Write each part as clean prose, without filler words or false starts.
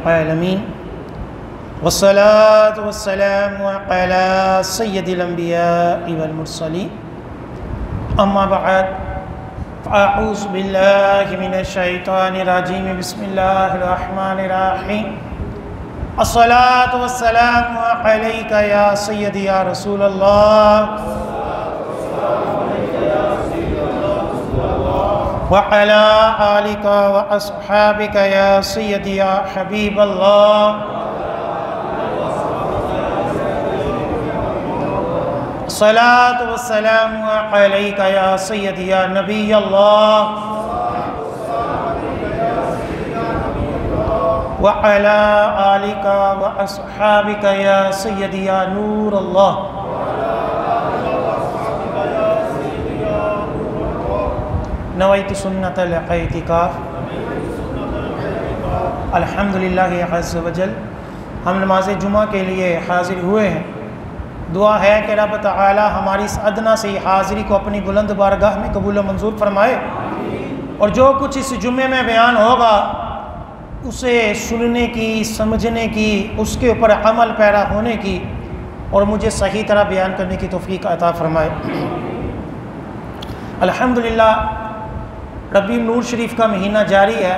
आलमीन वस्सलातु वस्सलामु अला सय्यदिल अंबिया वल मुरसलीन अम्मा बअद फ़अऊज़ु बिल्लाहि मिनश शैतानिर रजीम बिस्मिल्लाहिर रहमानिर रहीम अस्सलातु वस्सलामु अलैका या सय्यदी या रसूलल्लाह व अला आलिका व अस्हाबिका या सय्यदी या हबीबल्लाह सलात व सलाम अलैका या सय्यदी या नबी अल्लाह व अला आलिका व अस्हाबिका या सय्यदी या नूर अल्लाह। नवैतु सुन्नतल इतिकाफ। अल्हम्दुलिल्लाह अज़्ज़ व जल, हम नमाज जुमा के लिए हाजिर हुए हैं। दुआ है कि रब तआला हमारी इस अदना से हाज़िरी को अपनी बुलंद बारगाह में कबूल मंजूर फरमाए और जो कुछ इस जुम्मे में बयान होगा उसे सुनने की, समझने की, उसके ऊपर अमल पैरा होने की और मुझे सही तरह बयान करने की तौफीक अता फरमाए। अल्हम्दुलिल्लाह रबी नूर शरीफ का महीना जारी है।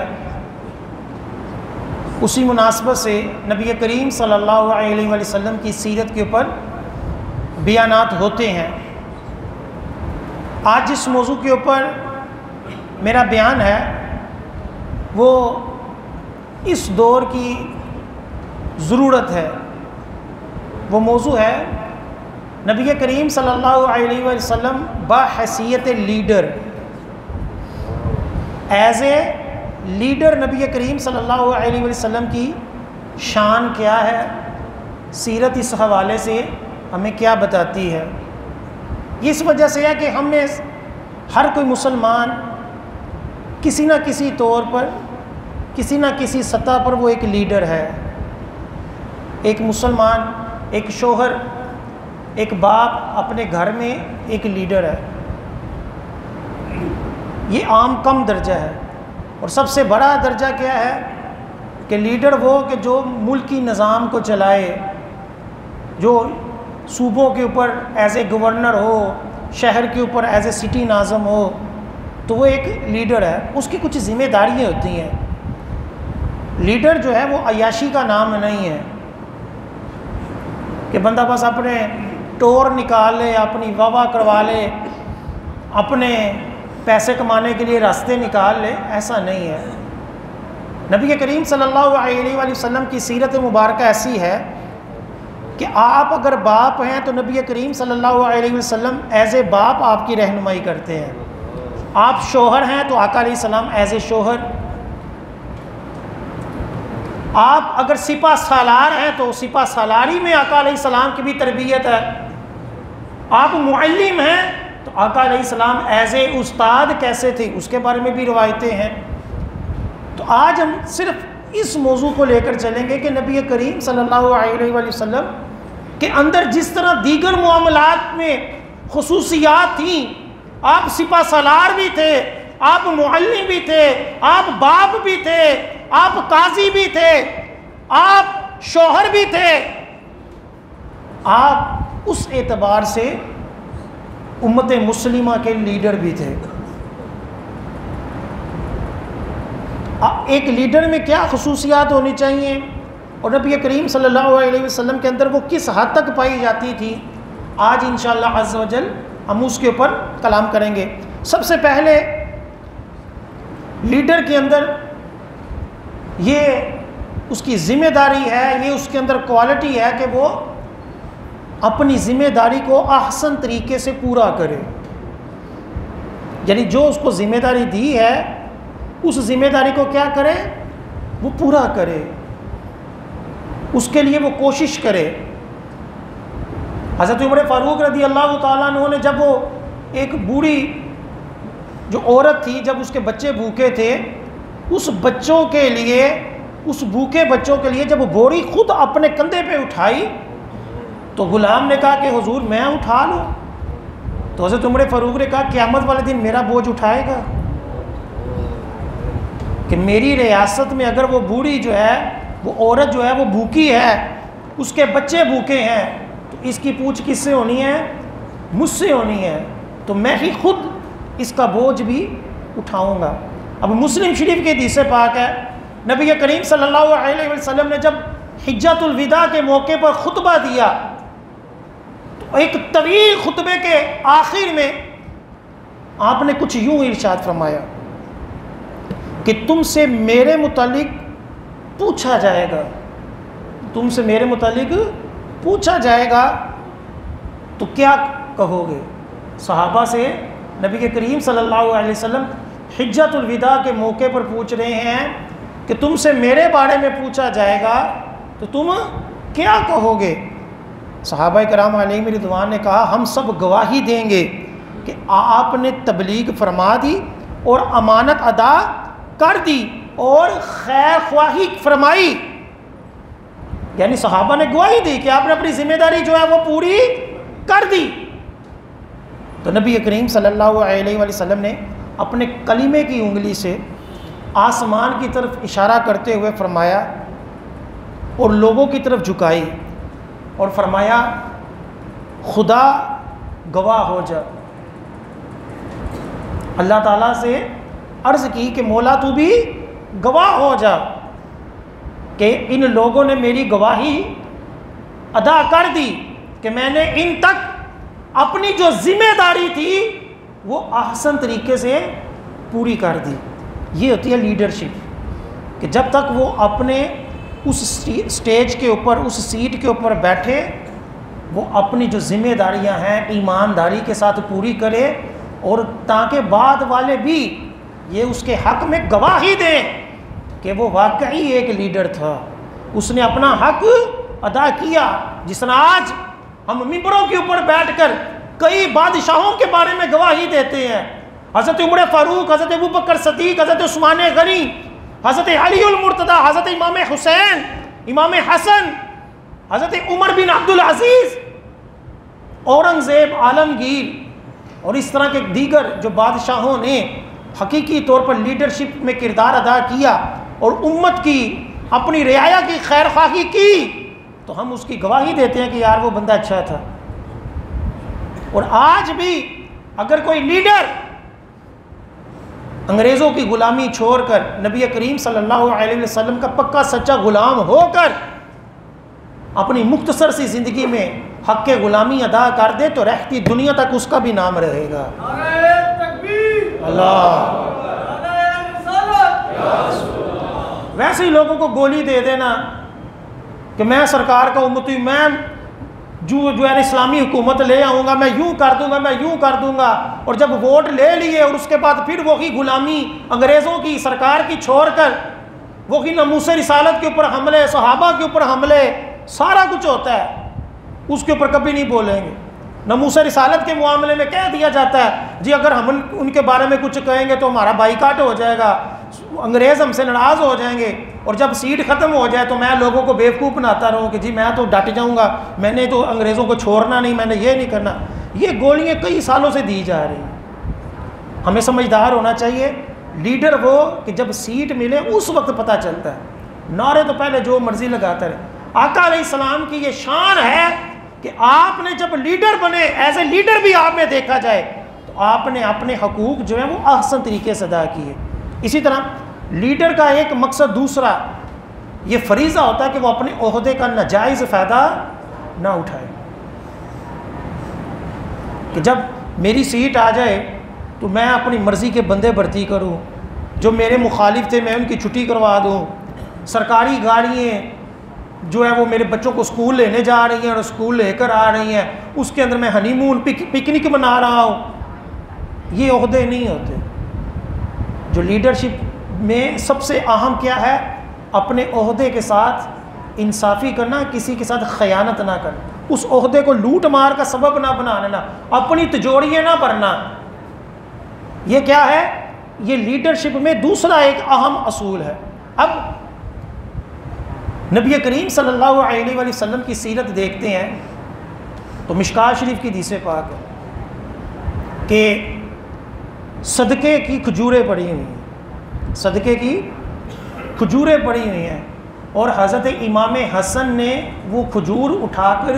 उसी मुनासबत से नबी करीम सल्लल्लाहु अलैहि वसल्लम की सीरत के ऊपर बयानात होते हैं। आज जिस मौजू के ऊपर मेरा बयान है वो इस दौर की ज़रूरत है। वो मौजू है नबी करीम सल्लल्लाहु अलैहि वसल्लम बाहैसियत लीडर, एज़ ए लीडर नबी करीम सल्लल्लाहु अलैहि वसल्लम की शान क्या है, सीरत इस हवाले से हमें क्या बताती है। इस वजह से है कि हमने हर कोई मुसलमान किसी न किसी तौर पर, किसी न किसी सतह पर वो एक लीडर है। एक मुसलमान, एक शोहर, एक बाप अपने घर में एक लीडर है। ये आम कम दर्जा है। और सबसे बड़ा दर्जा क्या है कि लीडर वो कि जो मुल्की निज़ाम को चलाए, जो सूबों के ऊपर एज ए गवर्नर हो, शहर के ऊपर एज ए सिटी नाज़म हो, तो वो एक लीडर है। उसकी कुछ ज़िम्मेदारियाँ होती हैं। लीडर जो है वो अय्याशी का नाम नहीं है कि बंदा बस अपने टोर निकाल ले, अपनी वाह करवा ले, अपने पैसे कमाने के लिए रास्ते निकाल ले, ऐसा नहीं है। नबी करीम सल्लल्लाहु अलैहि वसल्लम की सीरत मुबारक ऐसी है कि आप अगर बाप हैं तो नबी करीम सल्लल्लाहु अलैहि वसल्लम एज ए बाप आपकी रहनुमाई करते हैं। आप शोहर हैं तो आका अलैहिस्सलाम एज ए शोहर, आप अगर सिपा सालार हैं तो सिपा सालारी में आका अलैहिस्सलाम की भी तरबियत है। आप मुअल्लिम हैं तो आका अलैहिस्सलाम एज ए उस्ताद कैसे थे उसके बारे में भी रवायतें हैं। तो आज हम सिर्फ इस मौजू को लेकर चलेंगे कि नबी करीम सल्लल्लाहु अलैहि वसल्लम के अंदर जिस तरह दीगर मामलात में खुसूसियात थी, आप सिपा सालार भी थे, आप मुअल्लिम भी थे, आप बाप भी थे, आप काजी भी थे, आप शौहर भी थे। आप उस एतबार से उम्मत मुस्लिमा के लीडर भी थे। एक लीडर में क्या खुसूसियात होनी चाहिए और नबी करीम सल्लल्लाहु अलैहि वसल्लम के अंदर वो किस हद तक पाई जाती थी, आज इंशाअल्लाह अज़्ज़ व जल हम उसके ऊपर कलाम करेंगे। सबसे पहले लीडर के अंदर ये उसकी ज़िम्मेदारी है, ये उसके अंदर क्वालिटी है कि वो अपनी ज़िम्मेदारी को अहसन तरीके से पूरा करे। यानी जो उसको ज़िम्मेदारी दी है उस ज़िम्मेदारी को क्या करे, वो पूरा करे, उसके लिए वो कोशिश करे। हज़रत उमर फ़ारूक रज़ी अल्लाह ताला अन्हु ने जब वो एक बूढ़ी जो औरत थी, जब उसके बच्चे भूखे थे, उस बच्चों के लिए, उस भूखे बच्चों के लिए जब बोरी खुद अपने कंधे पे उठाई तो गुलाम ने कहा कि हुजूर मैं उठा लूँ। तो हज़रत उमर फ़ारूक ने कहा क़यामत वाले दिन मेरा बोझ उठाएगा कि मेरी रियासत में अगर वो बूढ़ी जो है वो औरत जो है वो भूखी है, उसके बच्चे भूखे हैं, तो इसकी पूछ किससे होनी है? मुझसे होनी है, तो मैं ही खुद इसका बोझ भी उठाऊंगा। अब मुस्लिम शरीफ के हदीस पाक है, नबी करीम सल्लल्लाहु अलैहि वसल्लम ने जब हिज्जतुल विदा के मौके पर खुतबा दिया तो एक तवील खुतबे के आखिर में आपने कुछ यूं इरशाद फरमाया कि तुमसे मेरे मुतालिक पूछा जाएगा, तुमसे मेरे मुतालिक पूछा जाएगा तो क्या कहोगे? सहाबा से नबी के करीम सल्लल्लाहु अलैहि वसल्लम हिज्जतुल विदा के मौके पर पूछ रहे हैं कि तुमसे मेरे बारे में पूछा जाएगा तो तुम क्या कहोगे? सहाबा कराम अलैहिम रिदवान ने कहा, हम सब गवाही देंगे कि आपने तबलीग फरमा दी और अमानत अदा कर दी और खैर ख्वाही फरमाई। यानी सहाबा ने गवाही दी कि आपने अपनी जिम्मेदारी जो है वो पूरी कर दी। तो नबी करीम सल्लल्लाहु अलैहि वसल्लम ने अपने कलीमे की उंगली से आसमान की तरफ इशारा करते हुए फरमाया और लोगों की तरफ झुकाई और फरमाया, खुदा गवाह हो जा। अल्लाह ताला से अर्ज़ की कि मौला तू भी गवाह हो जा कि इन लोगों ने मेरी गवाही अदा कर दी कि मैंने इन तक अपनी जो जिम्मेदारी थी वो आसान तरीके से पूरी कर दी। ये होती है लीडरशिप कि जब तक वो अपने उस स्टेज के ऊपर, उस सीट के ऊपर बैठे, वो अपनी जो जिम्मेदारियां हैं ईमानदारी के साथ पूरी करे और ताकि बाद वाले भी ये उसके हक में गवाही दें कि वो वाकई एक लीडर था, उसने अपना हक अदा किया। जिस तरह आज हम मिंबरों के ऊपर बैठकर कई बादशाहों के बारे में गवाही देते हैं, हज़रत उमर फ़ारूक, हज़रत अबू बकर सदीक़, हज़रत उस्मान गनी, हज़रत अली उल मुर्तदा, हज़रत इमाम हुसैन, इमाम हसन, हज़रत उमर बिन अब्दुल अजीज़, औरंगज़ेब, आलमगीर और इस तरह के दीगर जो बादशाहों ने हकीकी तौर पर लीडरशिप में किरदार अदा किया और उम्मत की अपनी रियाया की खैर ख्वाही की, तो हम उसकी गवाही देते हैं कि यार वो बंदा अच्छा था। और आज भी अगर कोई लीडर अंग्रेज़ों की ग़ुलामी छोड़कर नबी करीम सल्लल्लाहु अलैहि वसल्लम का पक्का सच्चा ग़ुलाम होकर अपनी मुख्तसर सी ज़िंदगी में हक़ के ग़ुलामी अदा कर दे तो रहती दुनिया तक उसका भी नाम रहेगा। अल्लाह। वैसे ही लोगों को गोली दे देना कि मैं सरकार का उम्मती, मैं जो है इस्लामी हुकूमत ले आऊँगा, मैं यूँ कर दूँगा, मैं यूँ कर दूँगा, और जब वोट ले लिए और उसके बाद फिर वही ग़ुलामी अंग्रेज़ों की सरकार की छोड़कर वही नमूसे रिसालत के ऊपर हमले, सहाबा के ऊपर हमले, सारा कुछ होता है, उसके ऊपर कभी नहीं बोलेंगे। नमूसे रिसालत के मामले में कह दिया जाता है जी अगर हम उनके बारे में कुछ कहेंगे तो हमारा बाईकाट हो जाएगा, अंग्रेज़ हमसे नाराज़ हो जाएंगे, और जब सीट ख़त्म हो जाए तो मैं लोगों को बेवकूफ़ बनाता रहूँ कि जी मैं तो डट जाऊँगा, मैंने तो अंग्रेज़ों को छोड़ना नहीं, मैंने ये नहीं करना। ये गोलियाँ कई सालों से दी जा रही हैं। हमें समझदार होना चाहिए। लीडर वो कि जब सीट मिले उस वक्त पता चलता है, नारे तो पहले जो मर्ज़ी लगाता रहे। आका अलैहिस्सलाम की ये शान है कि आपने जब लीडर बने, एज ए लीडर भी आप में देखा जाए तो आपने अपने हकूक़ जो है वो आसान तरीके से अदा किए। इसी तरह लीडर का एक मकसद दूसरा ये फरीज़ा होता है कि वो अपने ओहदे का नाजायज़ फ़ायदा ना उठाए, कि जब मेरी सीट आ जाए तो मैं अपनी मर्ज़ी के बंदे भर्ती करूं, जो मेरे मुखालिफ थे मैं उनकी छुट्टी करवा दूं, सरकारी गाड़ियाँ जो है वो मेरे बच्चों को स्कूल लेने जा रही हैं और स्कूल लेकर आ रही हैं, उसके अंदर मैं हनीमून पिकनिक मना रहा हूँ। ये ओहदे नहीं होते। जो लीडरशिप में सबसे अहम क्या है, अपने ओहदे के साथ इंसाफ़ी करना, किसी के साथ ख़यानत ना करना, उस ओहदे को लूट मार का सबब ना बना लेना, अपनी तिजोरियाँ ना भरना। ये क्या है? ये लीडरशिप में दूसरा एक अहम असूल है। अब नबी करीम सल्लल्लाहु अलैहि वसल्लम की सीरत देखते हैं तो मिशकात शरीफ की हदीस पाक है कि सदक़े की खजूरें पड़ी हुई हैं, सदक़े की खजूरें पड़ी हुई हैं और हज़रत इमाम हसन ने वो खजूर उठाकर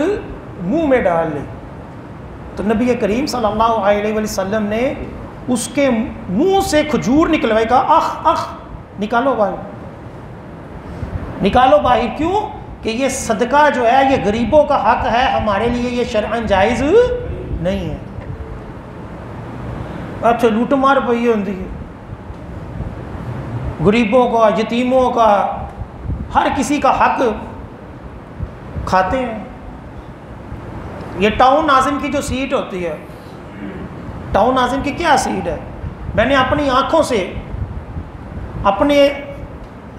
मुंह में डाल ली, तो नबी करीम सल्लल्लाहु अलैहि वसल्लम ने उसके मुंह से खजूर निकलवाई, कहा अख अख निकालो बाहर, निकालो बाहर। क्यों कि ये सदका जो है ये गरीबों का हक है, हमारे लिए ये शरअन जायज़ नहीं है। अच्छा लूट मार पई होती है, गरीबों का, यतीमों का, हर किसी का हक खाते हैं। ये टाउन नाज़िम की जो सीट होती है, टाउन नाज़िम की क्या सीट है, मैंने अपनी आँखों से अपने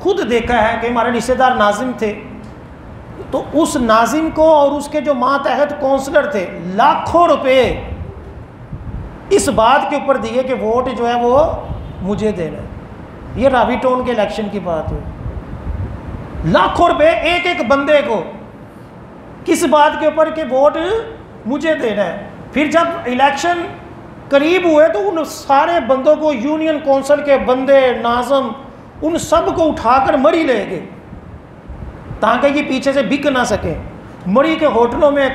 खुद देखा है कि हमारे रिश्तेदार नाज़िम थे, तो उस नाज़िम को और उसके जो मातहत काउंसलर थे लाखों रुपए इस बात के ऊपर दिए कि वोट जो है वो मुझे देना है। ये रावी टाउन के इलेक्शन की बात है, लाखों रुपए एक एक बंदे को, किस बात के ऊपर कि वोट मुझे देना है। फिर जब इलेक्शन करीब हुए तो उन सारे बंदों को, यूनियन कौंसिल के बंदे, नाज़म, उन सब को उठाकर मरी ले गए ताकि ये पीछे से बिक ना सके। मरी के होटलों में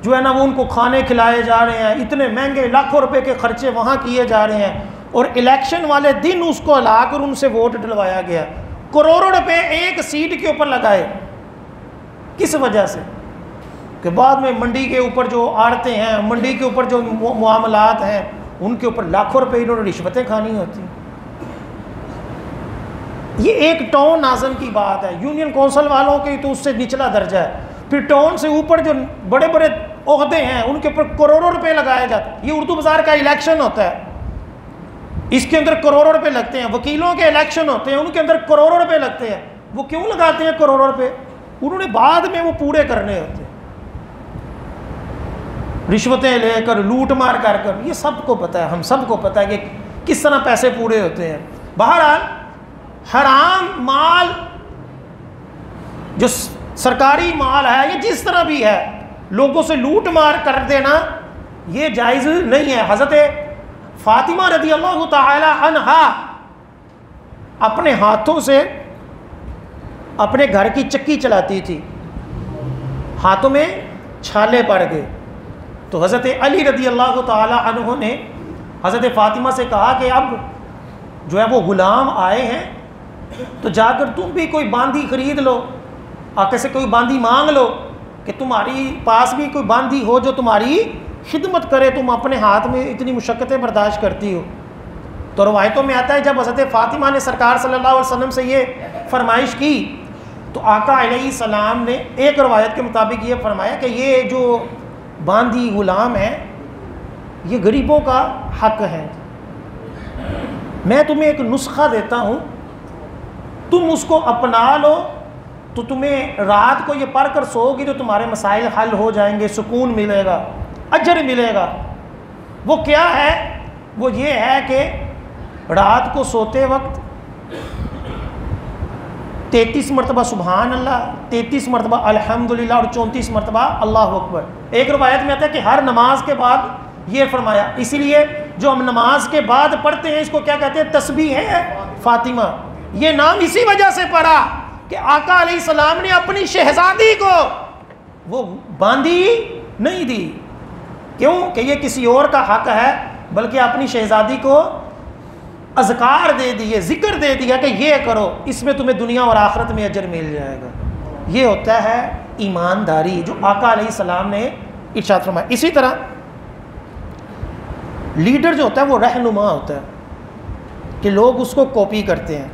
जो है ना वो उनको खाने खिलाए जा रहे हैं, इतने महंगे लाखों रुपए के खर्चे वहाँ किए जा रहे हैं, और इलेक्शन वाले दिन उसको लाकर उनसे वोट डलवाया गया। करोड़ों रुपए एक सीट के ऊपर लगाए, किस वजह से कि बाद में मंडी के ऊपर जो आड़तें हैं, मंडी के ऊपर जो मामलात हैं, उनके ऊपर लाखों रुपए इन्होंने रिश्वतें खानी होती। ये एक टाउन नाज़िम की बात है, यूनियन कौंसिल वालों की तो उससे निचला दर्जा है। फिर टाउन से ऊपर जो बड़े बड़े ओहदे हैं उनके ऊपर करोड़ों रुपए लगाए जाते हैं। ये उर्दू बाज़ार का इलेक्शन होता है, इसके अंदर करोड़ों रुपए लगते हैं। वकीलों के इलेक्शन होते हैं, उनके अंदर करोड़ों रुपए लगते हैं। वो क्यों लगाते हैं करोड़ों रुपए? उन्होंने बाद में वो पूरे करने होते हैं, रिश्वतें लेकर, लूट मार कर। ये सबको पता है, हम सबको पता है कि किस तरह पैसे पूरे होते हैं। बहरहाल हराम माल जो सरकारी माल है, ये जिस तरह भी है, लोगों से लूट मार कर देना ये जायज़ नहीं है। हज़रत फ़ातिमा रज़ी अल्लाह ताला अन्हा अपने हाथों से अपने घर की चक्की चलाती थी, हाथों में छाले पड़ गए, तो हज़रत अली रज़ी अल्लाह ताला अन्हु ने हज़रत फ़ातिमा से कहा कि अब जो है वो ग़ुलाम आए हैं, तो जाकर तुम भी कोई बांदी ख़रीद लो, आके से कोई बांदी मांग लो कि तुम्हारी पास भी कोई बांदी हो जो तुम्हारी खिदमत करे, तुम अपने हाथ में इतनी मुशक्क़तें बर्दाश्त करती हो। तो रवायतों में आता है जब हज़रत फ़ातिमा ने सरकार सल्लल्लाहु अलैहि वसल्लम से ये फरमाइश की, तो आका अलैहिस्सलाम ने एक रवायत के मुताबिक ये फरमाया कि ये जो बांदी ग़ुलाम है ये गरीबों का हक है, मैं तुम्हें एक नुस्खा देता हूँ, तुम उसको अपना लो तो तुम्हें रात को ये पढ़ कर सोओगी तो तुम्हारे मसाइल हल हो जाएंगे, सुकून मिलेगा, अजर मिलेगा। वो क्या है? वो ये है कि रात को सोते वक्त 33 मरतबा सुबहान अल्लाह, 33 मरतबा अल्हम्दुलिल्लाह और 34 मरतबा अल्लाहु अकबर। एक रवायत में आता है कि हर नमाज के बाद ये फरमाया, इसीलिए जो हम नमाज के बाद पढ़ते हैं इसको क्या कहते हैं? तस्बीह है फ़ातिमा। ये नाम इसी वजह से पड़ा कि आका अलैहिस्सलाम ने अपनी शहजादी को वो बांदी नहीं दी, क्यों कि ये किसी और का हक है, बल्कि अपनी शहजादी को अज़कार दे दिए, ज़िक्र दे दिया कि ये करो, इसमें तुम्हें दुनिया और आखिरत में अजर मिल जाएगा। ये होता है ईमानदारी जो आका अलैहिस्सलाम ने इरशाद फरमाया। इसी तरह लीडर जो होता है वो रहनुमा होता है कि लोग उसको कॉपी करते हैं,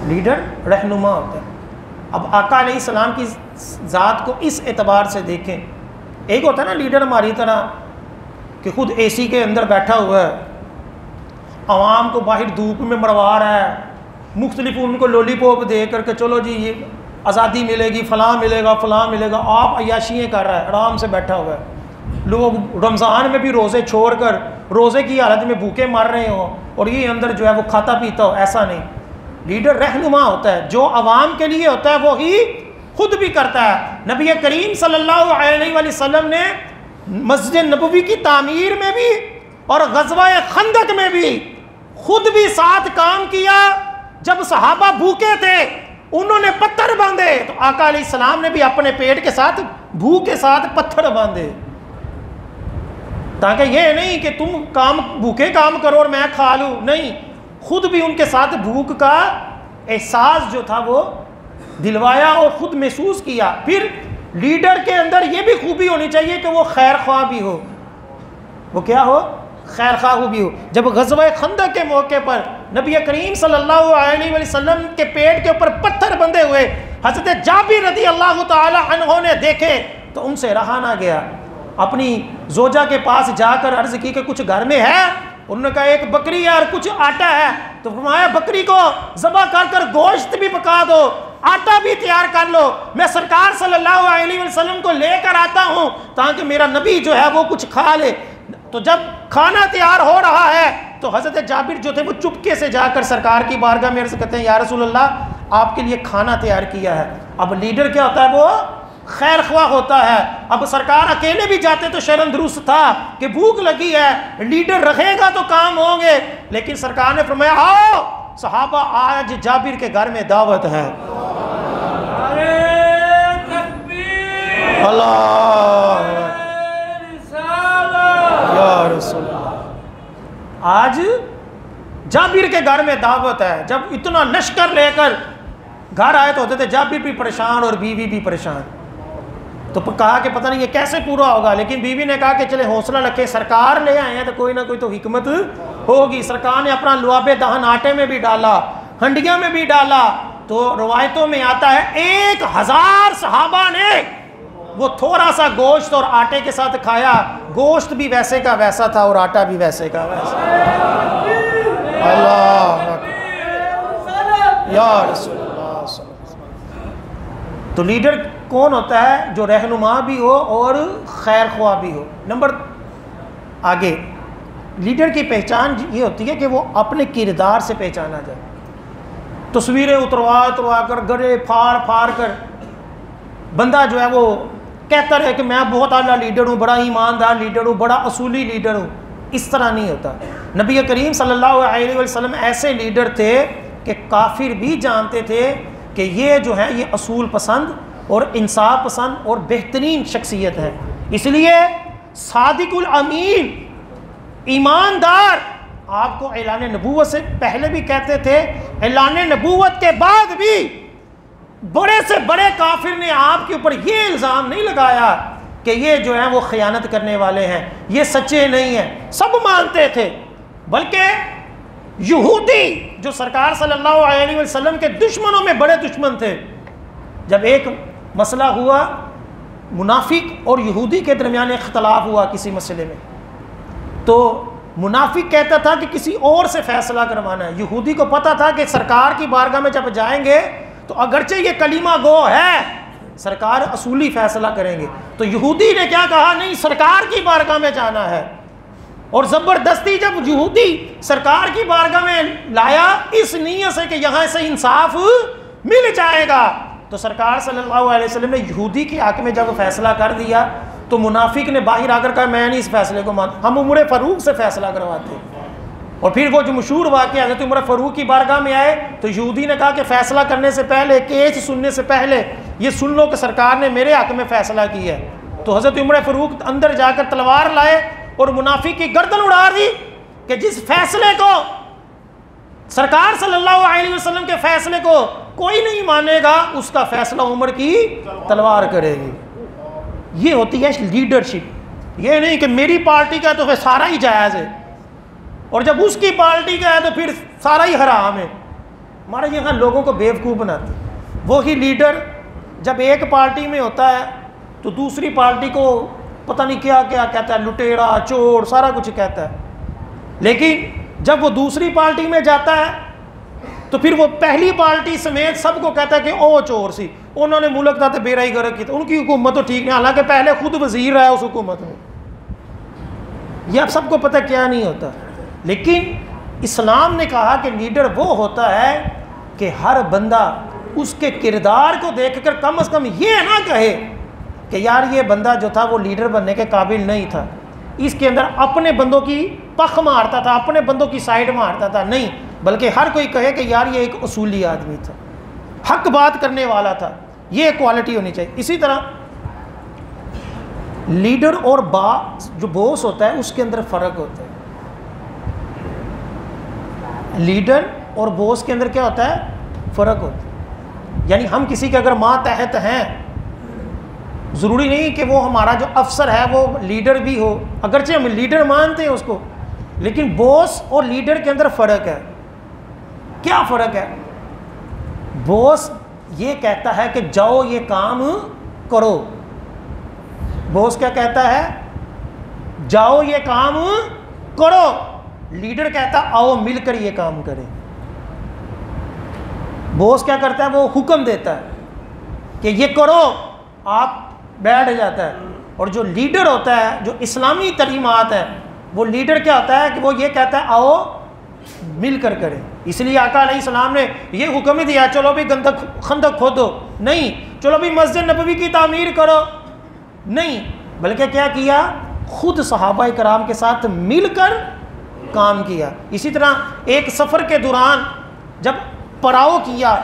लीडर रहनुमा होता है। अब आका अलैहिस्सलाम की ज़ात को इस एतबार से देखें, एक होता है ना लीडर हमारी तरह कि खुद एसी के अंदर बैठा हुआ है, आवाम को बाहर धूप में मरवा रहा है, मुख्तलिफ उनको लॉलीपॉप दे करके चलो जी ये आज़ादी मिलेगी, फ़लाँ मिलेगा, फ़लाँ मिलेगा, आप अय्याशियाँ कर रहा है, आराम से बैठा हुआ है। लोग रमज़ान में भी रोज़े छोड़ कर रोज़े की हालत में भूखे मर रहे हो और ये अंदर जो है वो खाता पीता हो, ऐसा नहीं। लीडर रहनुमा होता है, जो आवाम के लिए होता है वो ही खुद भी करता है। नबी करीम सल्लल्लाहु अलैहि वसल्लम ने मस्जिद नबवी की तामीर में भी और ग़ज़वा खंदक में भी खुद भी साथ काम किया, जब सहाबा भूखे थे उन्होंने पत्थर बांधे, तो आका अलैहिस्सलाम ने भी अपने पेट के साथ भूख के साथ पत्थर बांधे, ताकि ये नहीं कि तुम भूखे काम करो और मैं खा लूं, नहीं, खुद भी उनके साथ भूख का एहसास जो था वो दिलवाया और खुद महसूस किया। फिर लीडर के अंदर ये भी खूबी होनी चाहिए कि वो खैर ख्वाह भी हो। वो क्या हो? खैर ख्वाह भी हो। जब ग़ज़वा खंदक के मौके पर नबी करीम सल्लल्लाहु अलैहि वसल्लम के पेट के ऊपर पत्थर बंधे हुए हज़रत जाबिर रज़ी अल्लाह ताला अन्हु ने देखे तो उनसे रहा ना गया, अपनी जोजा के पास जाकर अर्ज़ की कि कुछ घर में है? उन्होंने कहा एक बकरी है और कुछ आटा है। तो फरमाया बकरी को ज़बह कर गोश्त भी पका दो, आटा भी तैयार कर लो, मैं सरकार सल्लल्लाहु अलैहि वसल्लम को लेकर आता हूँ ताकि मेरा नबी जो है वो कुछ खा ले। तो जब खाना तैयार हो रहा है तो हज़रत जाबिर जो थे वो चुपके से जाकर सरकार की बारगाह में अर्ज़ करते हैं, या रसूल अल्लाह आपके लिए खाना तैयार किया है। अब लीडर क्या होता है? वो खैर ख्वाह होता है। अब सरकार अकेले भी जाते तो शर्म दुरुस्त था कि भूख लगी है, लीडर रहेगा तो काम होंगे, लेकिन सरकार ने फरमाया आओ सहाबा आज जाबिर के घर में दावत है। अल्लाह या रसूल, आज जाबिर के घर में दावत है। जब इतना लश्कर लेकर घर आए तो होते थे जाबिर भी परेशान और बीवी भी परेशान। तो कहा कि पता नहीं ये कैसे पूरा होगा, लेकिन बीवी ने कहा कि चले हौसला रखें, सरकार ले आए हैं तो कोई ना कोई तो हिकमत होगी। सरकार ने अपना लुआबे दहन आटे में भी डाला, हंडिया में भी डाला। तो रवायतों में आता है 1000 सहाबा ने वो थोड़ा सा गोश्त और आटे के साथ खाया। गोश्त भी वैसे का वैसा था और आटा भी वैसे का वैसा। अल्लाह या रसूल। तो लीडर कौन होता है? जो रहनुमा भी हो और खैर ख्वाह भी हो। नंबर आगे, लीडर की पहचान ये होती है कि वो अपने किरदार से पहचाना जाए। तस्वीरें उतरवा कर गले फाड़ कर बंदा जो है वो कहता रहे कि मैं बहुत आला लीडर हूँ, बड़ा ईमानदार लीडर हूँ, बड़ा असूली लीडर हूँ। इस तरह नहीं होता। नबी करीम सल्लल्लाहु अलैहि वसल्लम ऐसे लीडर थे कि काफिर भी जानते थे कि ये जो है ये असूल पसंद और इंसाफ पसंद और बेहतरीन शख्सियत है। इसलिए सादिकुल अमीन, ईमानदार, आपको ऐलान नबूवत से पहले भी कहते थे, ऐलान नबूवत के बाद भी बड़े से बड़े काफिर ने आपके ऊपर ये इल्ज़ाम नहीं लगाया कि ये जो है वो खयानत करने वाले हैं, ये सच्चे नहीं हैं। सब मानते थे। बल्कि यहूदी जो सरकार सल्लल्लाहु अलैहि वसल्लम के दुश्मनों में बड़े दुश्मन थे, जब एक मसला हुआ, मुनाफिक और यहूदी के दरमियान इख्तलाफ हुआ किसी मसले में, तो मुनाफिक कहता था कि किसी और से फैसला करवाना है। यहूदी को पता था कि सरकार की बारगाह में जब जाएंगे तो अगरचे ये कलीमा गो है, सरकार असूली फैसला करेंगे। तो यहूदी ने क्या कहा? नहीं, सरकार की बारगाह में जाना है। और ज़बरदस्ती जब यहूदी सरकार की बारगाह में लाया इस नीयत से कि यहाँ से इंसाफ मिल जाएगा, तो सरकार सल्लल्लाहु अलैहि वसल्लम ने यहूदी के हक़ में जब फैसला कर दिया तो मुनाफिक ने बाहर आकर कहा मैं नहीं इस फैसले को मान, हम उमर फ़ारूक से फैसला करवाते। और फिर वो जो मशहूर वाक़या हज़रत उमर फ़ारूक की बारगाह में आए तो यहूदी ने कहा कि फ़ैसला करने से पहले, केस सुनने से पहले ये सुन लो कि सरकार ने मेरे हक़ में फ़ैसला किया है। तो हज़रत उमर फ़ारूक अंदर जाकर तलवार लाए और मुनाफिक की गर्दन उड़ा दी कि जिस फैसले को सरकार सल्लल्लाहु अलैहि वसल्लम के फैसले को कोई नहीं मानेगा, उसका फैसला उमर की तलवार करेगी। ये होती है लीडरशिप। ये नहीं कि मेरी पार्टी का तो फिर सारा ही जायज़ है और जब उसकी पार्टी का है तो फिर सारा ही हराम है। हमारे यहाँ लोगों को बेवकूफ़ बनाते। वही लीडर जब एक पार्टी में होता है तो दूसरी पार्टी को पता नहीं क्या क्या कहता है, लुटेरा, चोर, सारा कुछ कहता है। लेकिन जब वो दूसरी पार्टी में जाता है तो फिर वो पहली पार्टी समेत सबको कहता है कि ओ चोर सी, उन्होंने मुल्क था तो बेराई गर्क की, तो उनकी हुकूमत तो ठीक नहीं, हालांकि पहले खुद वजीर रहा है उस हुकूमत में। ये अब सबको पता क्या नहीं होता। लेकिन इस्लाम ने कहा कि लीडर वो होता है कि हर बंदा उसके किरदार को देखकर कम से कम ये ना कहे कि यार ये बंदा जो था वो लीडर बनने के काबिल नहीं था, इसके अंदर अपने बंदों की पख मारता था, अपने बंदों की साइड मारता था। नहीं, बल्कि हर कोई कहे कि यार ये एक उसूली आदमी था, हक बात करने वाला था। ये क्वालिटी होनी चाहिए। इसी तरह लीडर और जो बॉस होता है उसके अंदर फ़र्क होता है। लीडर और बॉस के अंदर क्या होता है? फ़र्क होता है। यानी हम किसी के अगर मातहत हैं, ज़रूरी नहीं कि वो हमारा जो अफसर है वो लीडर भी हो, अगरचे हम लीडर मानते हैं उसको, लेकिन बॉस और लीडर के अंदर फ़र्क है। क्या फ़र्क है? बॉस ये कहता है कि जाओ ये काम करो। बॉस क्या कहता है? जाओ ये काम करो। लीडर कहता आओ मिलकर ये काम करें। बॉस क्या करता है? वो हुक्म देता है कि ये करो, आप बैठ जाता है। और जो लीडर होता है, जो इस्लामी तलीमात है, वो लीडर क्या होता है कि वो ये कहता है आओ मिलकर करें। इसलिए आका अलैहिस्सलाम ने ये हुक्म ही दिया, चलो भी खंदक खोदो, नहीं, चलो भी मस्जिद नबवी की तामीर करो, नहीं, बल्कि क्या किया? खुद सहाबा कराम के साथ मिलकर काम किया। इसी तरह एक सफ़र के दौरान जब पड़ाव किया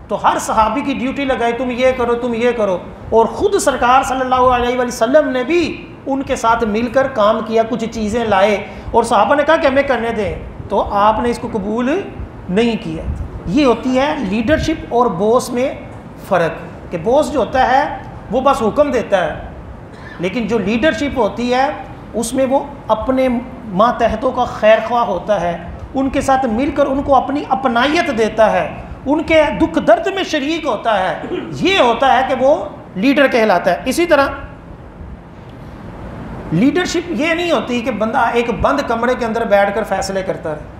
तो हर सहाबी की ड्यूटी लगाई, तुम ये करो, तुम ये करो, और ख़ुद सरकार सल्लल्लाहु अलैहि वसल्लम ने भी उनके साथ मिलकर काम किया, कुछ चीज़ें लाए और सहाबा ने कहा कि हमें करने दें, तो आपने इसको कबूल नहीं किया। ये होती है लीडरशिप और बॉस में फ़र्क, कि बॉस जो होता है वो बस हुक्म देता है, लेकिन जो लीडरशिप होती है उसमें वो अपने मातहतों का खैर ख्वाह होता है, उनके साथ मिलकर उनको अपनी अपनायत देता है, उनके दुख दर्द में शरीक होता है। ये होता है कि वो लीडर कहलाता है। इसी तरह लीडरशिप ये नहीं होती कि बंदा एक बंद कमरे के अंदर बैठकर फैसले करता रहे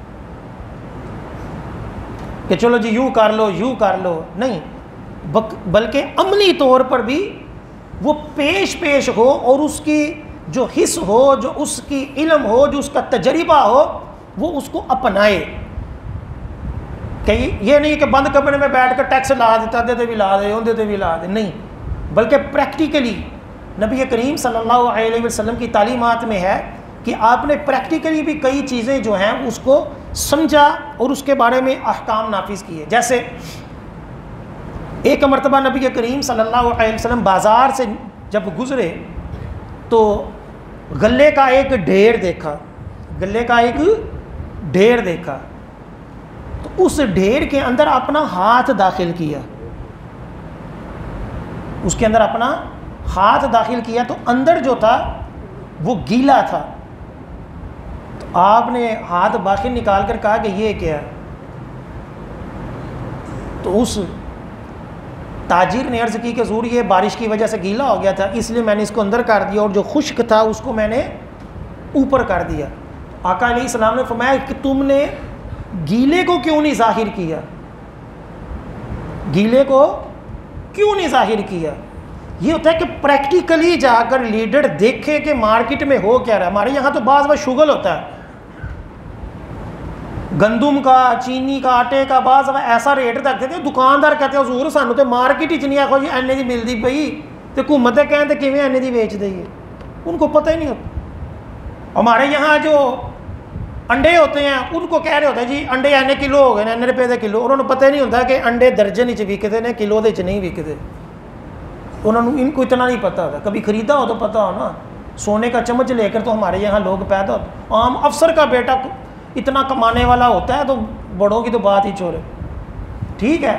कि चलो जी यूँ कर लो, यूँ कर लो, नहीं, बल्कि अमली तौर पर भी वो पेश हो और उसकी जो हिस्स हो, जो उसकी इल्म हो, जो उसका तजर्बा हो, वो उसको अपनाए। कि ये नहीं कि बंद कमरे में बैठ कर टैक्स ला देता, देते भी ला दे, देते भी ला दे, नहीं, बल्कि प्रैक्टिकली नबी करीम सल्लल्लाहु अलैहि वसल्लम की तालीमात में है कि आपने प्रैक्टिकली भी कई चीज़ें जो हैं उसको समझा और उसके बारे में अहकाम नाफिज किए। जैसे एक मरतबा नबी करीम सल्लल्लाहु अलैहि वसल्लम बाज़ार से जब गुज़रे तो गले का एक ढेर देखा, गले का एक ढेर देखा, तो उस ढेर के अंदर अपना हाथ दाखिल किया, उसके अंदर अपना हाथ दाखिल किया, तो अंदर जो था वो गीला था। तो आपने हाथ बाहर निकाल कर कहा कि ये क्या है? तो उस ताजिर ने अर्ज़ की कि ज़रूर ये बारिश की वजह से गीला हो गया था, इसलिए मैंने इसको अंदर कर दिया और जो खुश्क था उसको मैंने ऊपर कर दिया। आका अलैहिस्सलाम ने फरमाया कि तुमने गीले को क्यों नहीं ज़ाहिर किया? गीले को क्यों नहीं ज़ाहिर किया? ये होता है कि प्रैक्टिकली जाकर लीडर देखे कि मार्केट में हो क्या रहा है। हमारे यहाँ तो बाज़ बार शुगल होता है, गंदुम का, चीनी का, आटे का, बाज़ ऐसा रेट रख देते, दुकानदार कहते हैं हजूर सानू तो मार्केट ही नहीं आखो जी एने की मिलती पई, तो हुकूमत कहते किवें एने की बेच दईए, उनको पता ही नहीं होता। हमारे यहाँ जो अंडे होते हैं उनको कह रहे होते हैं जी अंडे एने किलो हो गए, एने रुपये के किलो, उन्होंने पता ही नहीं होता कि अंडे दर्जन विच विकते हैं, किलो के नहीं विकते। उन्होंने इनको इतना नहीं पता होता, कभी ख़रीदा हो तो पता हो ना। सोने का चम्मच लेकर तो हमारे यहाँ लोग पैदा होते, आम अफसर का बेटा इतना कमाने वाला होता है तो बड़ों की तो बात ही छोड़े, ठीक है।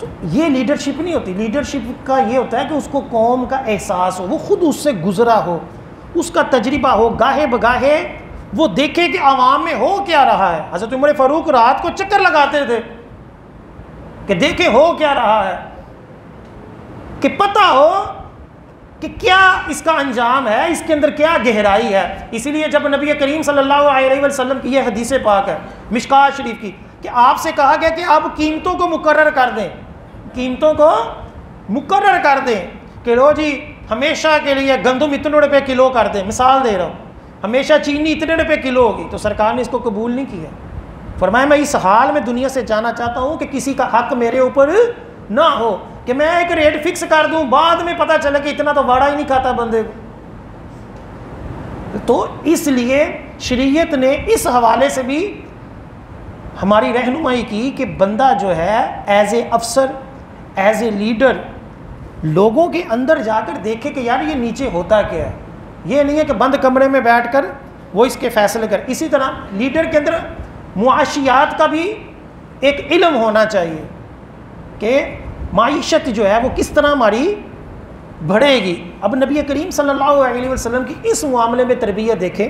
तो ये लीडरशिप नहीं होती। लीडरशिप का ये होता है कि उसको कौम का एहसास हो, वो खुद उससे गुजरा हो, उसका तजर्बा हो, गाहे बगाहे वो देखे कि आवाम में हो क्या रहा है। हज़रत उमर फ़ारूक रात को चक्कर लगाते थे कि देखे हो क्या रहा है, कि पता हो कि क्या इसका अंजाम है, इसके अंदर क्या गहराई है। इसीलिए जब नबी करीम सल्लल्लाहु अलैहि वसल्लम की यह हदीस पाक है मिशकात शरीफ की कि आपसे कहा गया कि आप कीमतों को मुकर्रर कर दें, कीमतों को मुकर्रर कर दें कि लो जी हमेशा के लिए गंदम इतने रुपये किलो कर दें, मिसाल दे रहा हूँ, हमेशा चीनी इतने रुपये किलो होगी, तो सरकार ने इसको कबूल नहीं किया। फरमाया मैं इस हाल में दुनिया से जाना चाहता हूँ कि किसी का हक मेरे ऊपर ना हो कि मैं एक रेट फिक्स कर दूं, बाद में पता चले कि इतना तो वाड़ा ही नहीं खाता बंदे को। तो इसलिए शरीयत ने इस हवाले से भी हमारी रहनुमाई की कि बंदा जो है एज ए अफसर, एज ए लीडर, लोगों के अंदर जाकर देखे कि यार ये नीचे होता क्या है। ये नहीं है कि बंद कमरे में बैठकर वो इसके फैसले कर। इसी तरह लीडर के अंदर मुआशियात का भी एक इल्म होना चाहिए कि माइशत जो है वो किस तरह हमारी बढ़ेगी। अब नबी करीम सल्लल्लाहु अलैहि वसल्लम की इस मामले में तरबियत देखें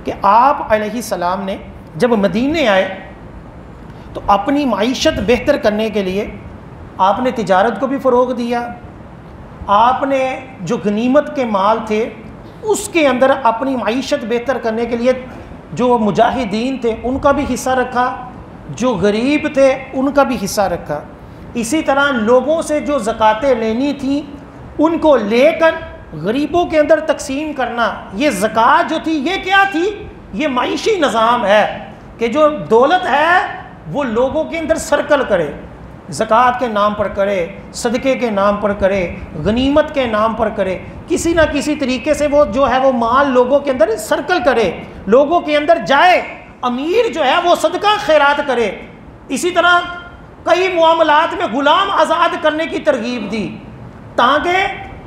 कि आप अलैहिस्सलाम ने जब मदीने आए तो अपनी माइशत बेहतर करने के लिए आपने तिजारत को भी फ़रोग़ दिया, आपने जो गनीमत के माल थे उसके अंदर अपनी माइशत बेहतर करने के लिए जो मुजाहिदीन थे उनका भी हिस्सा रखा, जो गरीब थे उनका भी हिस्सा रखा। इसी तरह लोगों से जो ज़कातें लेनी थी उनको लेकर गरीबों के अंदर तकसीम करना। ये ज़कात जो थी ये क्या थी? ये माइशी निज़ाम है कि जो दौलत है वो लोगों के अंदर सर्कल करे, ज़कात के नाम पर करे, सदक़े के नाम पर करे, गनीमत के नाम पर करे, किसी ना किसी तरीके से वो जो है वो माल लोगों के अंदर सर्कल करे, लोगों के अंदर जाए। अमीर जो है वो सदका खैरात करे। इसी तरह कई मामलात में ग़ुलाम आज़ाद करने की तरगीब दी ताकि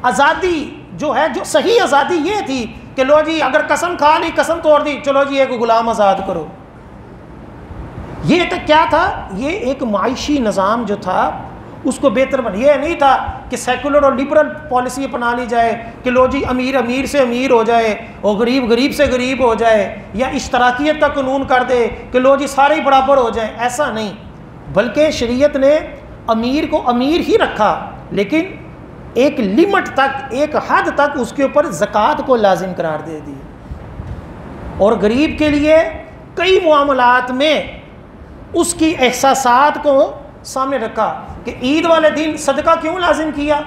आज़ादी जो है, जो सही आज़ादी ये थी कि लो जी अगर कसम खा ली, कसम तोड़ दी, चलो जी एक ग़ुलाम आज़ाद करो। ये तो क्या था? ये एक माइशी निज़ाम जो था उसको बेहतर बन। ये नहीं था कि सेकुलर और लिबरल पॉलिसी अपना ली जाए कि लो जी अमीर अमीर से अमीर हो जाए और गरीब गरीब से गरीब हो जाए, या इश्तराकियत का कानून कर दे कि लो जी सारे ही बराबर हो जाएं। ऐसा नहीं, बल्कि शरीयत ने अमीर को अमीर ही रखा, लेकिन एक लिमिट तक, एक हद तक उसके ऊपर ज़कात को लाजिम करार दे दी। और गरीब के लिए कई मामलात में उसकी एहसासात को सामने रखा कि ईद वाले दिन सदका क्यों लाजिम किया?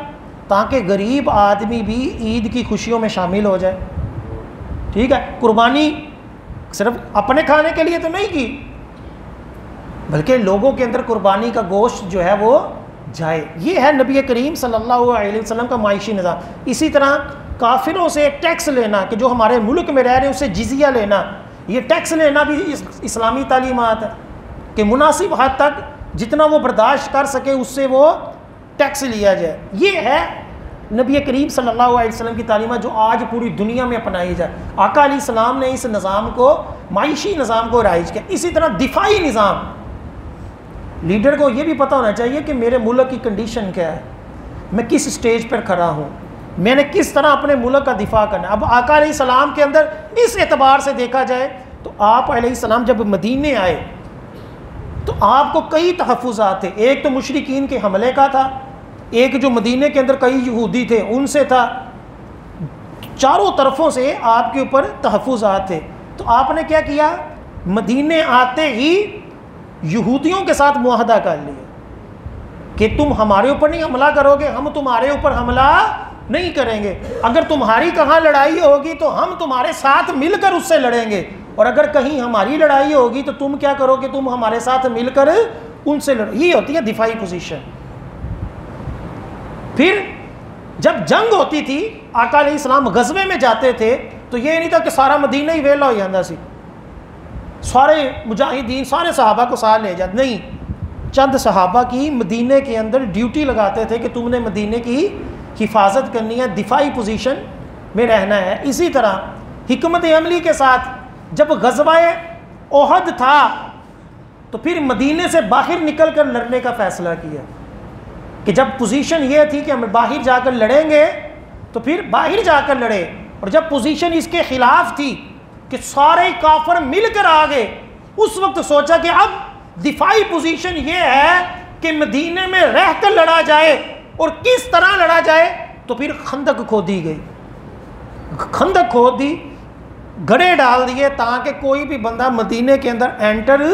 ताकि गरीब आदमी भी ईद की खुशियों में शामिल हो जाए। ठीक है, कुर्बानी सिर्फ अपने खाने के लिए तो नहीं की, बल्कि लोगों के अंदर कुर्बानी का गोश्त जो है वो जाए। ये है नबी करीम सल्लल्लाहु अलैहि वसल्लम का माइशी निज़ाम। इसी तरह काफिरों से टैक्स लेना कि जो हमारे मुल्क में रह रहे हैं उससे जिजिया लेना, ये टैक्स लेना भी इस्लामी तालीमात है कि मुनासिब हद तक जितना वो बर्दाश्त कर सके उससे वो टैक्स लिया जाए। ये है नबी करीम सल्लल्लाहु अलैहि वसल्लम की तालीमात जो आज पूरी दुनिया में अपनाई जाए। आका अलैहिस्सलाम ने इस निज़ाम को, माइशी निज़ाम को राइज किया। इसी तरह दिफाई निज़ाम, लीडर को ये भी पता होना चाहिए कि मेरे मुल्क की कंडीशन क्या है, मैं किस स्टेज पर खड़ा हूँ, मैंने किस तरह अपने मुल्क का दिफा करना। अब आका अलैहिस्सलाम के अंदर इस एतबार से देखा जाए तो आप अलैहिस्सलाम जब मदीने आए तो आपको कई तहफ़्फ़ुज़ात थे। एक तो मुशरिकीन के हमले का था, एक जो मदीने के अंदर कई यहूदी थे उनसे था, चारों तरफों से आपके ऊपर तहफ़्फ़ुज़ात थे। तो आपने क्या किया? मदीने आते ही यहूदियों के साथ मुआहदा कर लिया कि तुम हमारे ऊपर नहीं हमला करोगे, हम तुम्हारे ऊपर हमला नहीं करेंगे। अगर तुम्हारी कहाँ लड़ाई होगी तो हम तुम्हारे साथ मिलकर उससे लड़ेंगे, और अगर कहीं हमारी लड़ाई होगी तो तुम क्या करोगे? तुम हमारे साथ मिलकर उनसे लड़ो। ये होती है दिफाई पोजीशन। फिर जब जंग होती थी, आका अलैहिस्सलाम गज़वे में जाते थे तो ये नहीं था कि सारा मदीना ही वेला हो जाता सी, सारे मुजाहिदीन सारे सहाबा को साथ ले जाते। नहीं, चंद सहाबा की मदीने के अंदर ड्यूटी लगाते थे कि तुमने मदीने की हिफाजत करनी है, दिफाई पोजीशन में रहना है। इसी तरह हिकमत अमली के साथ जब ग़ज़वाए ओहद था तो फिर मदीने से बाहर निकल कर लड़ने का फ़ैसला किया कि जब पोजीशन ये थी कि हम बाहर जाकर लड़ेंगे तो फिर बाहर जाकर लड़े। और जब पोजीशन इसके ख़िलाफ़ थी कि सारे काफिर मिलकर आ गए, उस वक्त सोचा कि अब दिफाई पोजीशन ये है कि मदीने में रहकर लड़ा जाए। और किस तरह लड़ा जाए? तो फिर खंदक खोदी गई, खंदक खोद दी, गड्ढे डाल दिए ताकि कोई भी बंदा मदीने के अंदर एंटर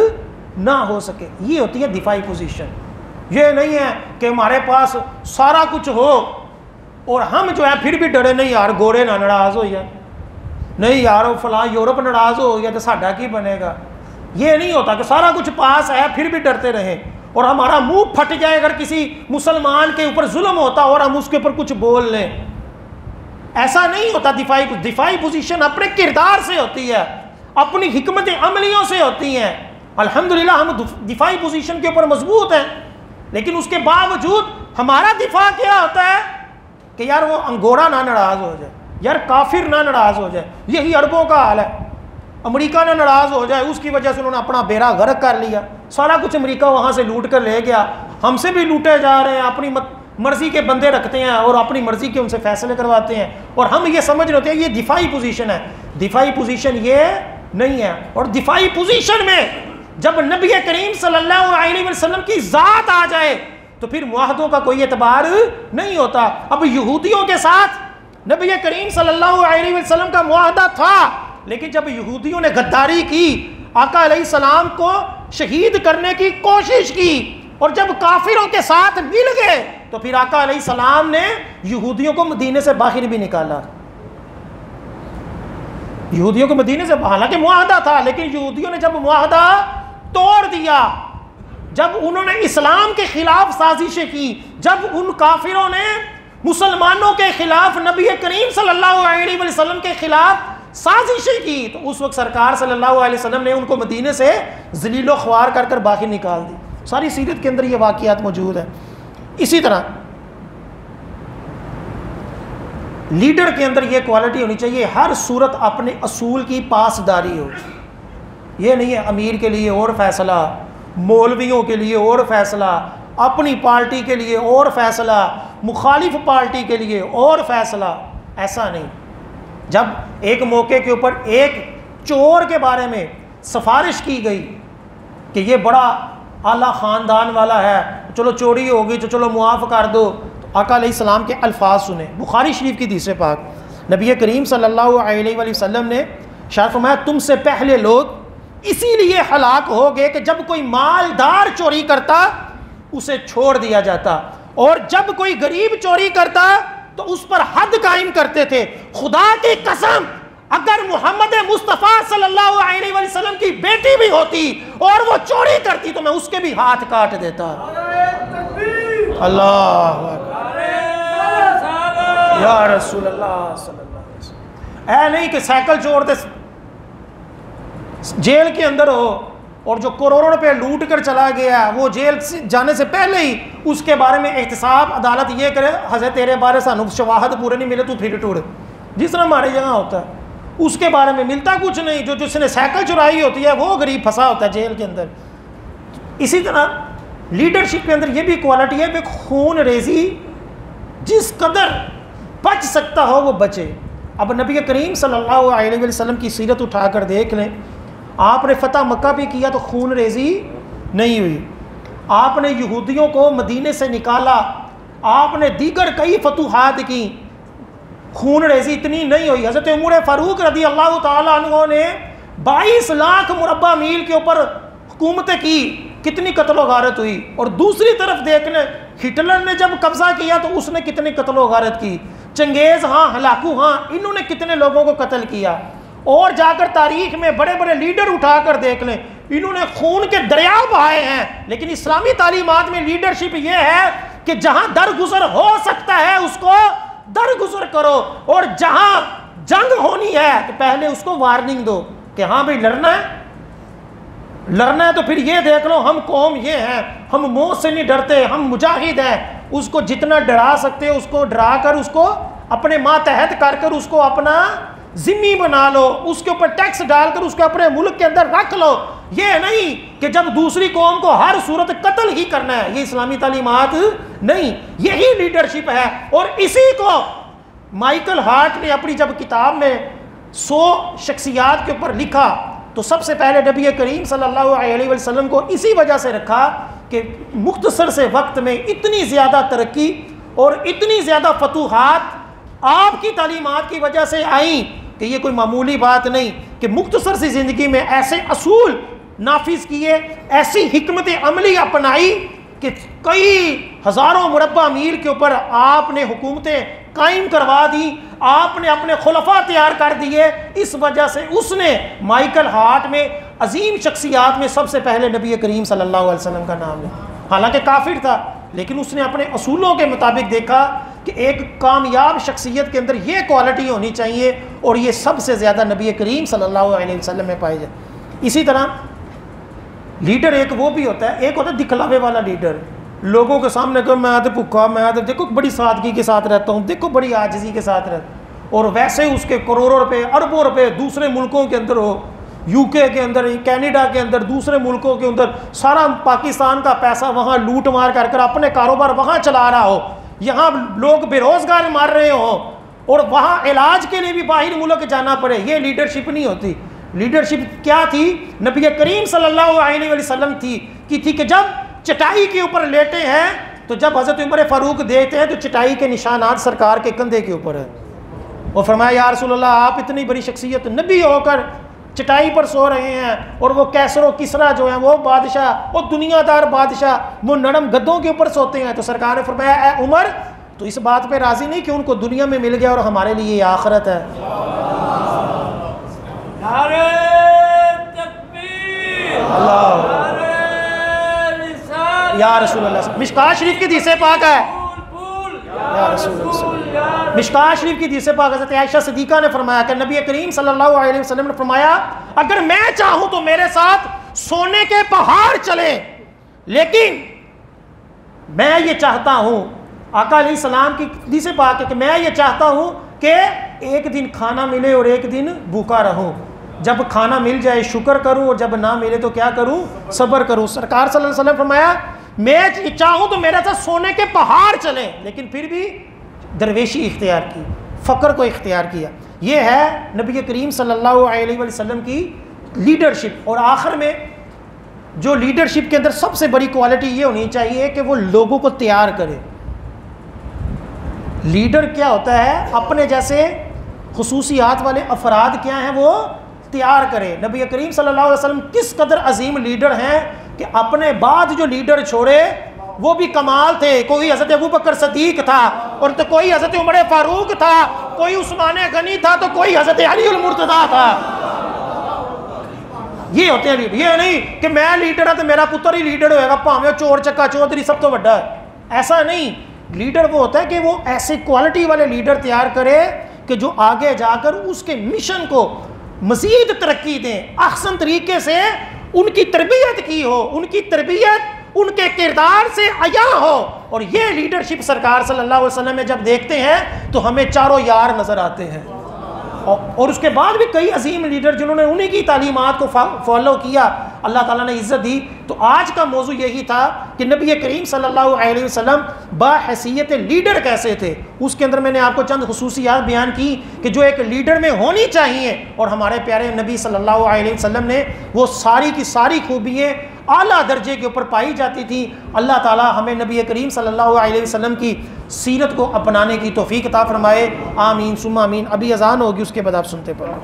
ना हो सके। ये होती है दिफाई पोजीशन। ये नहीं है कि हमारे पास सारा कुछ हो और हम जो है फिर भी डरे नहीं, यार गोरे ना नाराज़ हो जाए, नहीं यार फलां यूरोप नाराज़ हो गया तो साडा की बनेगा। ये नहीं होता कि सारा कुछ पास है फिर भी डरते रहें और हमारा मुंह फट जाए अगर किसी मुसलमान के ऊपर जुल्म होता और हम उसके ऊपर कुछ बोल लें। ऐसा नहीं होता। दिफाई पोजीशन अपने किरदार से होती है, अपनी हिकमत अमलियों से होती हैं। अल्हम्दुलिल्लाह हम दिफाई पोजीशन के ऊपर मजबूत हैं, लेकिन उसके बावजूद हमारा दिफा क्या होता है कि यार वो अंगोरा ना नाराज हो जाए, यार काफिर ना नाराज हो जाए। यही अरबों का हाल है, अमेरिका ना नाराज हो जाए, उसकी वजह से उन्होंने अपना बेड़ा गर्क कर लिया, सारा कुछ अमेरिका वहां से लूट कर ले गया, हमसे भी लूटे जा रहे हैं, अपनी मर्जी के बंदे रखते हैं और अपनी मर्जी के उनसे फैसले करवाते हैं, और हम ये समझ रहे होते हैं ये दिफाई पोजीशन है। दिफाई पोजीशन ये नहीं है। और दिफाई पोजीशन में जब नबी करीम सल्लल्लाहु अलैहि वसल्लम की जात आ जाए तो फिर मुआहदों का कोई एतबार नहीं होता। अब यहूदियों के साथ नबी करीम सल्लल्लाहु अलैहि वसल्लम का मुआहदा था, लेकिन जब यहूदियों ने गद्दारी की, आका अलैहिस्सलाम को शहीद करने की कोशिश की, और जब काफिरों के साथ मिल गए तो फिर आका अलैहिस्सलाम ने यहूदियों को मदीने से बाहर भी निकाला। यहूदियों को मदीने से, हालांकि मुआहदा था, लेकिन यहूदियों ने जब मुआहदा तोड़ दिया, जब उन्होंने इस्लाम के खिलाफ साजिशें की, जब उन काफिरों ने मुसलमानों के खिलाफ नबी करीम सल्लल्लाहु अलैहि वसल्लम के खिलाफ साजिशें की, तो उस वक्त सरकार सल्लल्लाहु अलैहि वसल्लम ने उनको मदीने से जलीलो ख्वार कर कर बाहर निकाल दी। सारी सीरत के अंदर ये वाक़ियात मौजूद है। इसी तरह लीडर के अंदर ये क्वालिटी होनी चाहिए, हर सूरत अपने असूल की पासदारी हो। ये नहीं है अमीर के लिए और फैसला, मौलवियों के लिए और फैसला, अपनी पार्टी के लिए और फैसला, मुखालिफ पार्टी के लिए और फैसला, ऐसा नहीं। जब एक मौके के ऊपर एक चोर के बारे में सिफारिश की गई कि ये बड़ा आला ख़ानदान वाला है, चलो चोरी होगी तो चलो मुआफ़ कर दो, तो आका अलैहिस्सलाम के अल्फाज सुने। बुखारी शरीफ की हदीस पाक, नबी करीम सल्लल्लाहु अलैहि वसल्लम ने शायद फरमाया, तुमसे पहले लोग इसीलिए हलाक हो गए कि जब कोई मालदार चोरी करता उसे छोड़ दिया जाता, और जब कोई गरीब चोरी करता तो उस पर हद कायम करते थे। खुदा की कसम, अगर मोहम्मद मुस्तफ़ा सल्लल्लाहु अलैहि वसल्लम की बेटी भी होती और वो चोरी करती तो मैं उसके भी हाथ काट देता। अल्लाह या रसूल अल्लाह सल्लल्लाहु अलैहि वसल्लम। ऐ नहीं कि साइकिल चोर दे जेल के अंदर हो, और जो करोड़ों रुपए लूट कर चला गया वो जेल से जाने से पहले ही उसके बारे में एहतसाब अदालत ये करे, हज़रत तेरे बारे सानू शवाहद पूरे नहीं मिले, तू फिर टूट, जिस तरह हमारी जगह होता है। उसके बारे में मिलता कुछ नहीं, जो जिसने साइकिल चुराई होती है वो गरीब फंसा होता है जेल के अंदर। इसी तरह लीडरशिप के अंदर ये भी क्वालिटी है कि खून रेजी जिस कदर बच सकता हो वो बचे। अब नबी करीम सल्लल्लाहु अलैहि वसल्लम की सीरत उठाकर देख लें, आपने फ़तह मक्का भी किया तो खून रेजी नहीं हुई, आपने यहूदियों को मदीने से निकाला, आपने दीगर कई फतूहात की, खून रेजी इतनी नहीं हुई। हज़रत उमर फ़ारूक रदी अल्लाह ताला अन्हु ने 22 लाख मुरब्बा मील के ऊपर हुकूमतें की, कितनी कत्लो गारत हुई। और दूसरी तरफ देखने हिटलर ने जब कब्जा किया तो उसने कितनी कत्लो गारत की, चंगेज़ हाँ, हलाकू हाँ, इन्होंने कितने लोगों को कत्ल किया। और जाकर तारीख में बड़े बड़े लीडर उठाकर देख लें, इन्होंने खून के दरिया बहाए हैं। लेकिन इस्लामी तालीमात में लीडरशिप ये है कि जहां दरगुजर हो सकता है उसको दरगुजर करो, और जहां जंग होनी है तो पहले उसको वार्निंग दो कि हाँ भाई लड़ना है तो फिर ये देख लो हम कौम ये हैं, हम मौत से नहीं डरते, हम मुजाहिद हैं। उसको जितना डरा सकते हो उसको डरा कर, उसको अपने मातहत कर कर उसको अपना जिम्मी बना लो, उसके ऊपर टैक्स डालकर उसको अपने मुल्क के अंदर रख लो। ये नहीं कि जब दूसरी कौम को हर सूरत कत्ल ही करना है, ये इस्लामी तालीमात नहीं, यही लीडरशिप है। और इसी को माइकल हार्ट ने अपनी जब किताब में 100 शख्सियात के ऊपर लिखा तो सबसे पहले नबी करीम सल्लल्लाहु अलैहि वसल्लम को इसी वजह से रखा कि मुख्तसर से वक्त में इतनी ज़्यादा तरक्की और इतनी ज़्यादा फतूहात आपकी तालीमात की वजह से आई कि ये कोई मामूली बात नहीं कि मुख्तसर सी ज़िंदगी में ऐसे असूल नाफिज किए, ऐसी हिकमत अमली अपनाई कि कई हज़ारों मुरब्बा मील के ऊपर आपने हुकूमतें कायम करवा दी, आपने अपने खुलफा तैयार कर दिए। इस वजह से उसने माइकल हार्ट में अजीम शख्सियात में सबसे पहले नबी करीम सल्लल्लाहु अलैहि वसल्लम का नाम लिया। हालांकि काफिर था, लेकिन उसने अपने असूलों के मुताबिक देखा कि एक कामयाब शख्सियत के अंदर ये क्वालिटी होनी चाहिए, और ये सबसे ज़्यादा नबी करीम सल्लल्लाहु अलैहि वसल्लम में पाई जाए। इसी तरह लीडर एक वो भी होता है, एक होता है दिखलावे वाला लीडर, लोगों के सामने कहो मैं तो भूखा, मैं तो देखो बड़ी सादगी के साथ रहता हूँ, देखो बड़ी आजिज़ी के साथ रहता, और वैसे उसके करोड़ों रुपए अरबों रुपए दूसरे मुल्कों के अंदर हो, यूके के अंदर, कनाडा के अंदर, दूसरे मुल्कों के अंदर सारा पाकिस्तान का पैसा वहाँ लूट मार कर अपने कारोबार वहाँ चला रहा हो, यहाँ लोग बेरोजगार मार रहे हो और वहाँ इलाज के लिए भी बाहर मुल्क जाना पड़े, ये लीडरशिप नहीं होती। लीडरशिप क्या थी? नबी करीम सल्लल्लाहु अलैहि वसल्लम थी कि जब चटाई के ऊपर लेटे हैं तो जब हज़रत उमर फ़ारूक देखते हैं तो चटाई के निशानात सरकार के कंधे के ऊपर है, और फरमाया या रसूलल्लाह आप इतनी बड़ी शख्सियत नबी होकर चटाई पर सो रहे हैं, और वो कैसरो किसरा जो है वो बादशाह, वो दुनियादार बादशाह वो नरम गद्दों के ऊपर सोते हैं। तो सरकार ने फरमाया ए उमर तो इस बात पे राज़ी नहीं कि उनको दुनिया में मिल गया और हमारे लिए ये आखिरत है। अल्लाह या रसूल अल्लाह। मिशकात शरीफ की हदीस पाक है, या रसूल अल्लाह, मिशकात शरीफ की हदीस पाक हज़रत आयशा सिद्दीक़ा ने फरमाया कि नबी करीम सल्लल्लाहु अलैहि वसल्लम ने फरमाया अगर मैं चाहूँ तो मेरे साथ सोने के पहाड़ चले, लेकिन मैं ये चाहता हूँ, आका अलैहिस्सलाम की हदीस पाक है कि मैं ये चाहता हूँ कि एक दिन खाना मिले और एक दिन भूखा रहूँ, जब खाना मिल जाए शुक्र करूँ और जब ना मिले तो क्या करूँ? सब्र करूँ। सरकार सल्लल्लाहु अलैहि वसल्लम फरमाया मैं चाहूँ तो मेरे साथ सोने के पहाड़ चले, लेकिन फिर भी दरवेशी इख्तियार की, फ़क्र को इख्तियार किया। ये है नबी करीम सल्लल्लाहु अलैहि वसल्लम की लीडरशिप। और आखिर में जो लीडरशिप के अंदर सबसे बड़ी क्वालिटी ये होनी चाहिए कि वो लोगों को तैयार करे। लीडर क्या होता है? अपने जैसे खुसूसियात वाले अफराद क्या हैं वो तैयार करे। नबी करीम सल्लल्लाहु अलैहि वसल्लम किस कदर अजीम लीडर हैं कि अपने बाद जो लीडर छोड़े वो भी कमाल थे। कोई हज़रत अबू बकर सदीक था, और तो कोई हज़रत उमर फारूक था, कोई उस्मान गनी था, तो कोई हज़रत अली उल मुर्तज़ा था। ये होते हैं लीडर। ये नहीं कि मैं लीडर है तो मेरा पुत्र ही लीडर होएगा, भावें चोर चक्का चौधरी सब तो बड़ा है, ऐसा नहीं। लीडर वो होता है कि वो ऐसे क्वालिटी वाले लीडर तैयार करे कि जो आगे जाकर उसके मिशन को मज़ीद तरक्की दें, अहसन तरीके से उनकी तरबियत की हो, उनकी तरबियत उनके किरदार से आया हो। और ये लीडरशिप सरकार सल्लल्लाहु अलैहि वसल्लम में जब देखते हैं तो हमें चारों यार नज़र आते हैं। और उसके बाद भी कई अजीम लीडर जिन्होंने उन्हीं की तालीमात को फॉलो किया, अल्लाह ताला ने इज़्ज़त दी। तो आज का मौजू यही था कि नबी करीम सल्लल्लाहु अलैहि वसल्लम बाहैसियत लीडर कैसे थे। उसके अंदर मैंने आपको चंद खुसूसियात बयान की कि जो एक लीडर में होनी चाहिए, और हमारे प्यारे नबी सल्लल्लाहु अलैहि वसल्लम ने वो सारी की सारी खूबियाँ आला दर्जे के ऊपर पाई जाती थी। अल्लाह ताला हमें नबी करीम सल्लल्लाहु अलैहि वसल्लम की सीरत को अपनाने की तौफीक अता फरमाए। आमीन सुम्मा आमीन। अभी अजान होगी, उसके बाद आप सुनते पड़ो।